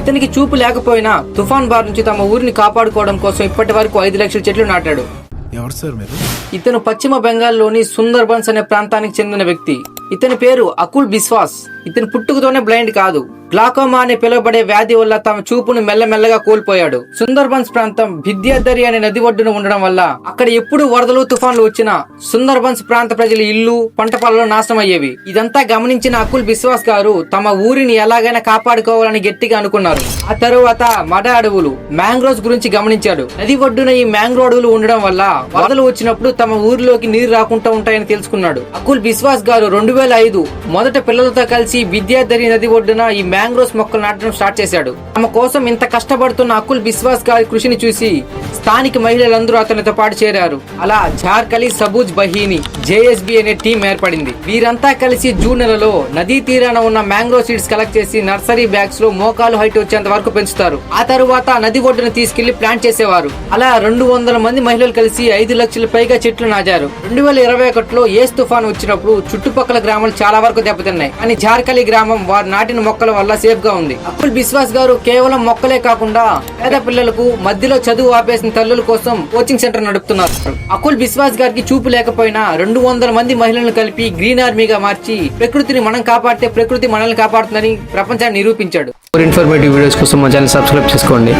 ఇతనికి చూపు లేకపోయినా తుఫాన్ బారి నుంచి తమ ఊరిని కాపాడుకోవడం కోసం ఇప్పటి వరకు 5 లక్షల చెట్లు నాటాడు. ఎవరు సార్ మీరు? ఇతను పశ్చిమ బెంగాల్లోని సుందర్బన్స్ అనే ప్రాంతానికి చెందిన వ్యక్తి. ఇతని పేరు అకుల్ బిస్వాస్. ఇతను పుట్టుకతోనే బ్లైండ్ కాదు, గ్లాకోమా అని పిలువబడే వ్యాధి వల్ల తమ చూపును మెల్లమెల్లగా కోల్పోయాడు. సుందర్బన్స్ ప్రాంతం విద్యాధరి అనే నది ఒడ్డున ఉండడం వల్ల అక్కడ ఎప్పుడు వరదలు తుఫాన్లు వచ్చినా సుందర్బన్స్ ప్రాంత ప్రజల ఇల్లు పంట పొలాలు నాశనం అయ్యేవి. ఇదంతా గమనించిన అకుల్ బిస్వాస్ గారు తమ ఊరిని ఎలాగైనా కాపాడుకోవాలని గట్టిగా అనుకున్నారు. ఆ తరువాత మడ అడవులు మ్యాంగ్రోవ్స్ గురించి గమనించాడు. నది ఒడ్డున ఈ మ్యాంగ్రో అడవులు ఉండడం వల్ల వరదలు వచ్చినప్పుడు తమ ఊరిలోకి నీరు రాకుండా ఉంటాయని తెలుసుకున్నాడు. అకుల్ బిస్వాస్ గారు 2005 మొదట పిల్లలతో కలిసి విద్యాధరి నది ఒడ్డున ఈ మ్యాంగ్రోవ్స్ మొక్కలు నాటడం స్టార్ట్ చేశాడు. తమ కోసం ఇంత కష్టపడుతున్న అకుల్ బిస్వాస్ గారి కృషిని చూసి స్థానిక మహిళలందరూ అతనితో పాటు చేరారు. అలా ఝార్ఖలి సబూజ్ బహీని జేఎస్బి అనే టీం ఏర్పడింది. వీరంతా కలిసి జూన్ నెలలో నదీ తీరాన ఉన్న మ్యాంగ్రోవ్ సీడ్స్ కలెక్ట్ చేసి నర్సరీ బ్యాగ్స్ లో మోకాలు హైట్ వచ్చేంత వరకు పెంచుతారు. ఆ తరువాత నది ఒడ్డున తీసుకెళ్లి ప్లాంట్ చేసేవారు. అలా 200 మంది మహిళలు కలిసి 5 లక్షల పైగా చెట్లు నాటారు. 2021లో ఏస్ తుఫాన్ వచ్చినప్పుడు చుట్టుపక్కల గ్రామాలు చాలా వరకు దెబ్బతిన్నాయి. కానీ ఝార్ఖలి గ్రామం వారు నాటిన మొక్కల వల్ల సేఫ్ గా ఉంది. అకుల్ బిస్వాస్ గారు కేవలం మొక్కలే కాకుండా పేద పిల్లలకు మధ్యలో చదువు ఆపేసిన తల్లుల కోసం కోచింగ్ సెంటర్ నడుపుతున్నారు. అకుల్ బిస్వాస్ గారికి చూపు లేకపోయినా 200 మంది మహిళలను కలిపి గ్రీన్ ఆర్మీగా మార్చి ప్రకృతిని మనం కాపాడితే ప్రకృతి మనల్ని కాపాడుతుందని ప్రపంచాన్ని నిరూపించాడు. ఇన్ఫర్మేటివ్ వీడియోస్ కోసం మా ఛానల్ సబ్స్క్రైబ్ చేసుకోండి.